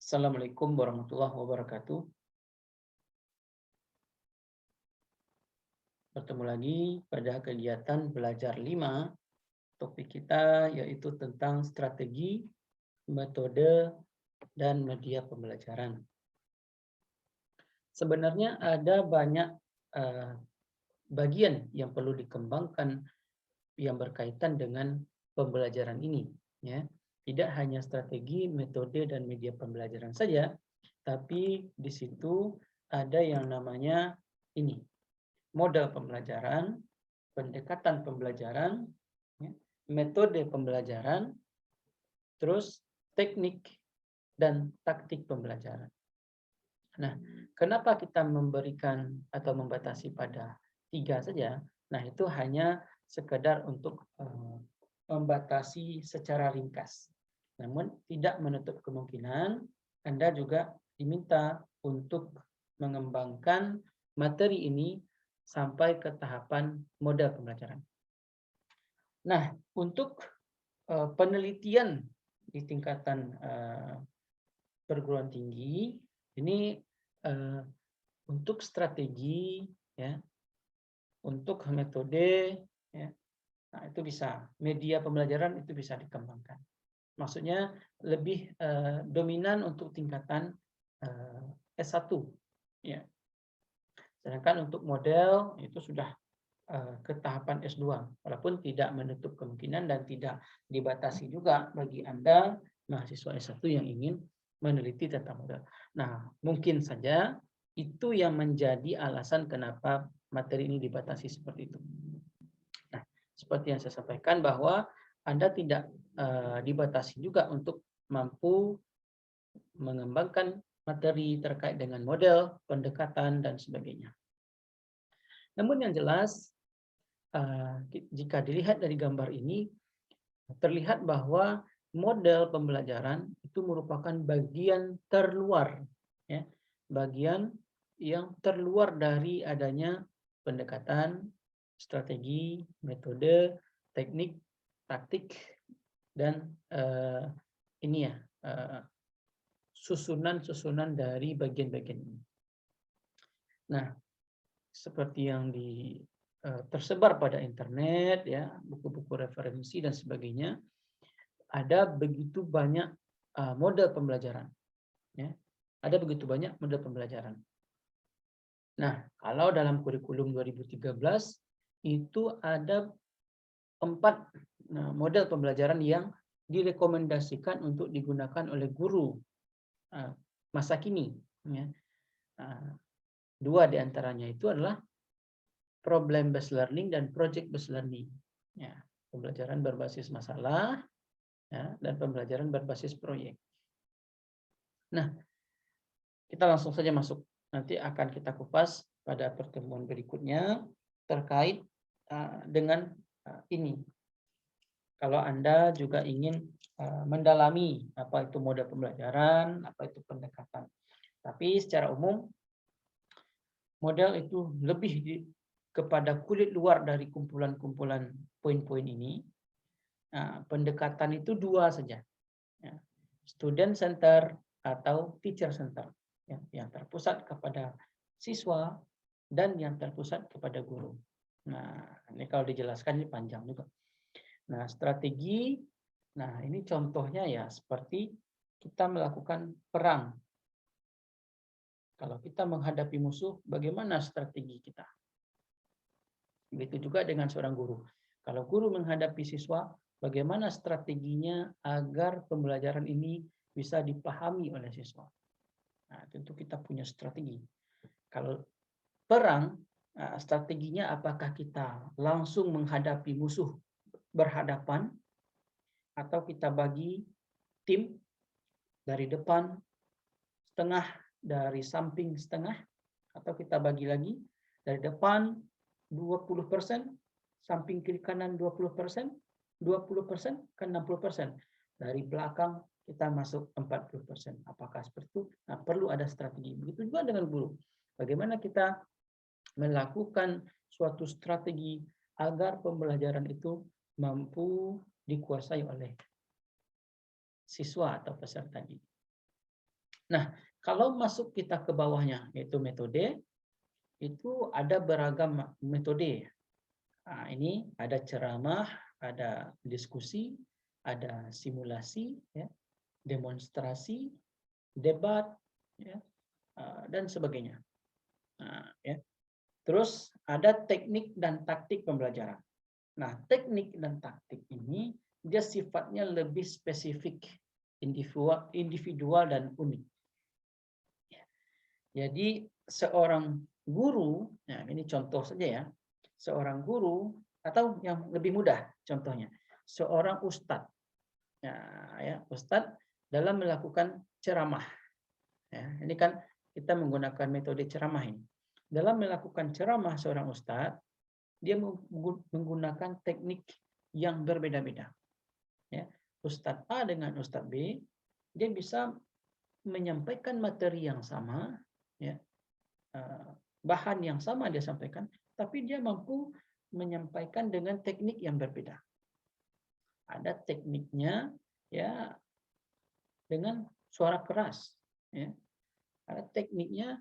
Assalamualaikum warahmatullahi wabarakatuh. Bertemu lagi pada kegiatan belajar 5. Topik kita yaitu tentang strategi, metode, dan media pembelajaran. Sebenarnya ada banyak bagian yang perlu dikembangkan yang berkaitan dengan pembelajaran ini, ya. Tidak hanya strategi, metode, dan media pembelajaran saja, tapi di situ ada yang namanya ini, model pembelajaran, pendekatan pembelajaran, ya, metode pembelajaran, terus teknik dan taktik pembelajaran. Nah, kenapa kita memberikan atau membatasi pada 3 saja? Nah, itu hanya sekedar untuk membatasi secara ringkas. Namun tidak menutup kemungkinan Anda juga diminta untuk mengembangkan materi ini sampai ke tahapan model pembelajaran. Nah, untuk penelitian di tingkatan perguruan tinggi ini untuk strategi, ya, untuk metode, ya, nah itu bisa, media pembelajaran itu bisa dikembangkan. Maksudnya lebih dominan untuk tingkatan S1, ya. Sedangkan untuk model itu sudah ke tahapan S2, walaupun tidak menutup kemungkinan dan tidak dibatasi juga bagi Anda mahasiswa S1 yang ingin meneliti tentang model. Nah, mungkin saja itu yang menjadi alasan kenapa materi ini dibatasi seperti itu. Nah, seperti yang saya sampaikan bahwa Anda tidak dibatasi juga untuk mampu mengembangkan materi terkait dengan model, pendekatan, dan sebagainya. Namun yang jelas, jika dilihat dari gambar ini, terlihat bahwa model pembelajaran itu merupakan bagian terluar, ya, bagian yang terluar dari adanya pendekatan, strategi, metode, teknik, taktik, dan ini ya, susunan-susunan dari bagian-bagian ini. Nah, seperti yang tersebar pada internet, ya, buku-buku referensi dan sebagainya, ada begitu banyak model pembelajaran, ya. Ada begitu banyak model pembelajaran. Nah, kalau dalam kurikulum 2013 itu ada 4 model pembelajaran yang direkomendasikan untuk digunakan oleh guru masa kini, ya. 2 diantaranya itu adalah problem based learning dan project based learning, ya, pembelajaran berbasis masalah, ya, dan pembelajaran berbasis proyek. Nah, kita langsung saja masuk. Nanti akan kita kupas pada pertemuan berikutnya terkait dengan ini. Kalau Anda juga ingin mendalami apa itu model pembelajaran, apa itu pendekatan. Tapi secara umum model itu lebih kepada kulit luar dari kumpulan-kumpulan poin-poin ini. Pendekatan itu 2 saja, ya. Student center atau teacher center, ya, yang terpusat kepada siswa dan yang terpusat kepada guru. Nah, ini kalau dijelaskan ini panjang juga. Nah, strategi, nah ini contohnya ya seperti kita melakukan perang. Kalau kita menghadapi musuh, bagaimana strategi kita? Begitu juga dengan seorang guru. Kalau guru menghadapi siswa, bagaimana strateginya agar pembelajaran ini bisa dipahami oleh siswa? Nah, tentu kita punya strategi. Kalau perang, strateginya apakah kita langsung menghadapi musuh berhadapan, atau kita bagi tim dari depan setengah, dari samping setengah, atau kita bagi lagi dari depan 20%, samping kiri kanan 20%, 20% ke 60%. Dari belakang kita masuk 40%. Apakah seperti itu? Nah, perlu ada strategi. Begitu juga dengan guru. Bagaimana kita melakukan suatu strategi agar pembelajaran itu mampu dikuasai oleh siswa atau peserta didik. Nah, kalau masuk kita ke bawahnya, yaitu metode, itu ada beragam metode. Nah, ini ada ceramah, ada diskusi, ada simulasi, ya, demonstrasi, debat, ya, dan sebagainya. Nah, ya. Terus ada teknik dan taktik pembelajaran. Nah, teknik dan taktik ini dia sifatnya lebih spesifik, individual dan unik. Jadi seorang guru, nah ini contoh saja ya, seorang guru atau yang lebih mudah contohnya, seorang ustadz, ya ustadz dalam melakukan ceramah, ya ini kan kita menggunakan metode ceramah ini. Dalam melakukan ceramah seorang ustadz, dia menggunakan teknik yang berbeda-beda. Ya, Ustadz A dengan Ustadz B, dia bisa menyampaikan materi yang sama, ya, bahan yang sama dia sampaikan, tapi dia mampu menyampaikan dengan teknik yang berbeda. Ada tekniknya ya dengan suara keras, ya. Ada tekniknya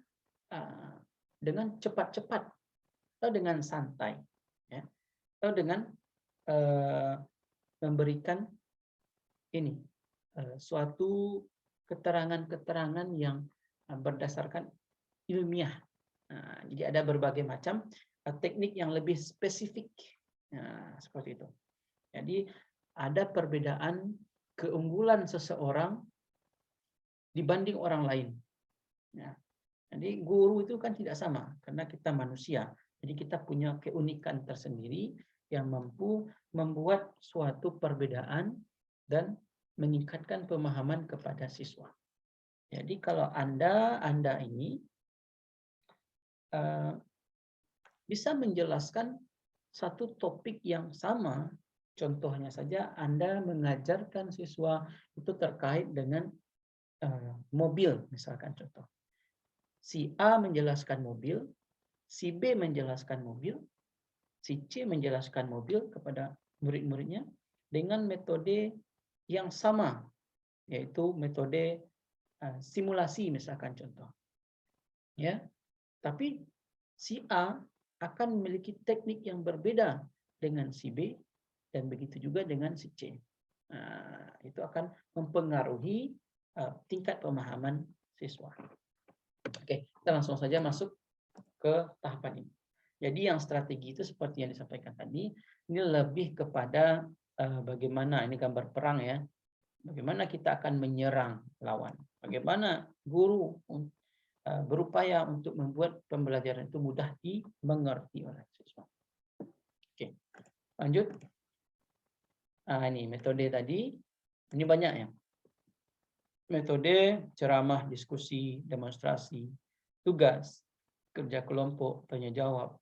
dengan cepat-cepat atau dengan santai, ya. Atau dengan memberikan ini suatu keterangan-keterangan yang berdasarkan ilmiah. Nah, jadi ada berbagai macam teknik yang lebih spesifik. Nah, seperti itu. Jadi ada perbedaan keunggulan seseorang dibanding orang lain. Ya. Jadi guru itu kan tidak sama karena kita manusia. Jadi kita punya keunikan tersendiri yang mampu membuat suatu perbedaan dan meningkatkan pemahaman kepada siswa. Jadi kalau Anda ini bisa menjelaskan satu topik yang sama, contohnya saja Anda mengajarkan siswa itu terkait dengan mobil, misalkan contoh. Si A menjelaskan mobil, si B menjelaskan mobil, si C menjelaskan mobil kepada murid-muridnya dengan metode yang sama, yaitu metode simulasi misalkan contoh. Ya, tapi si A akan memiliki teknik yang berbeda dengan si B dan begitu juga dengan si C. Nah, itu akan mempengaruhi tingkat pemahaman siswa. Oke, kita langsung saja masuk ke tahapan ini. Jadi yang strategi itu seperti yang disampaikan tadi, ini lebih kepada bagaimana ini gambar perang ya. Bagaimana kita akan menyerang lawan. Bagaimana guru berupaya untuk membuat pembelajaran itu mudah dimengerti oleh siswa. Oke, lanjut. Ini metode tadi. Ini banyak ya. Metode ceramah, diskusi, demonstrasi, tugas, kerja kelompok, tanya jawab,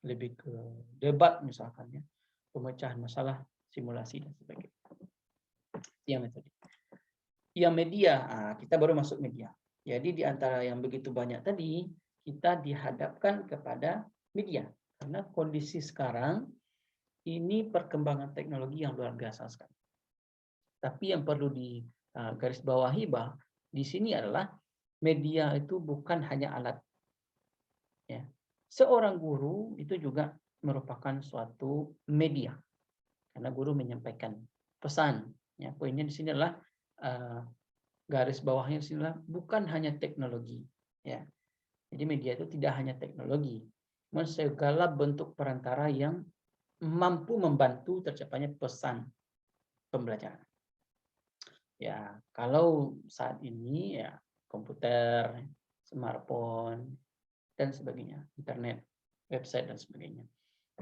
lebih ke debat misalkan ya, pemecahan masalah, simulasi dan sebagainya. Yang metode. Yang media, kita baru masuk media. Jadi di antara yang begitu banyak tadi, kita dihadapkan kepada media. Karena kondisi sekarang ini perkembangan teknologi yang luar biasa sekali. Tapi yang perlu digarisbawahi bahwa di sini adalah media itu bukan hanya alat. Ya. Seorang guru itu juga merupakan suatu media. Karena guru menyampaikan pesan. Ya, poinnya di sini adalah garis bawahnya di sini adalah bukan hanya teknologi. Ya. Jadi media itu tidak hanya teknologi, namun segala bentuk perantara yang mampu membantu tercapainya pesan pembelajaran. Ya, kalau saat ini ya komputer, smartphone dan sebagainya, internet, website dan sebagainya.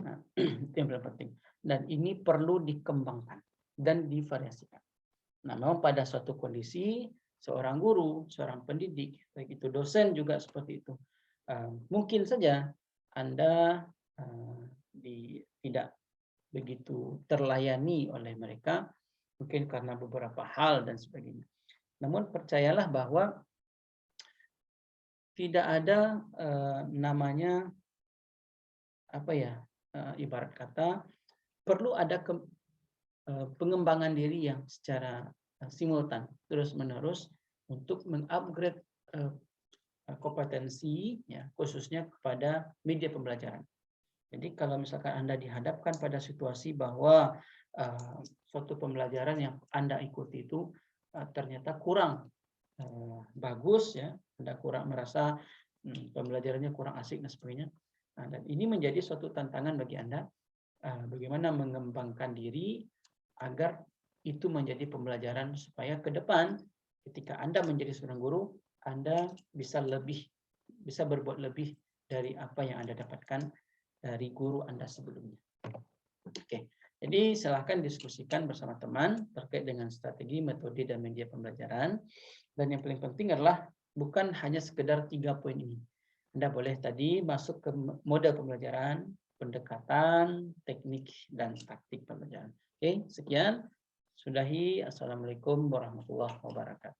Nah, itu yang paling penting. Dan ini perlu dikembangkan dan divariasikan. Nah, memang pada suatu kondisi seorang guru, seorang pendidik, baik itu dosen juga seperti itu. Mungkin saja Anda tidak begitu terlayani oleh mereka, mungkin karena beberapa hal dan sebagainya. Namun percayalah bahwa tidak ada namanya ibarat kata perlu ada pengembangan diri yang secara simultan terus menerus untuk mengupgrade kompetensi, ya, khususnya kepada media pembelajaran. Jadi kalau misalkan Anda dihadapkan pada situasi bahwa suatu pembelajaran yang Anda ikuti itu ternyata kurang bagus, ya, Anda kurang merasa pembelajarannya kurang asik dan sebagainya. Nah, dan ini menjadi suatu tantangan bagi Anda, bagaimana mengembangkan diri agar itu menjadi pembelajaran supaya ke depan ketika Anda menjadi seorang guru, Anda bisa berbuat lebih dari apa yang Anda dapatkan dari guru Anda sebelumnya. Oke, jadi silahkan diskusikan bersama teman terkait dengan strategi, metode, dan media pembelajaran. Dan yang paling penting adalah bukan hanya sekedar 3 poin ini. Anda boleh tadi masuk ke model pembelajaran, pendekatan, teknik, dan taktik pembelajaran. Oke, sekian. Sudahi. Assalamualaikum warahmatullahi wabarakatuh.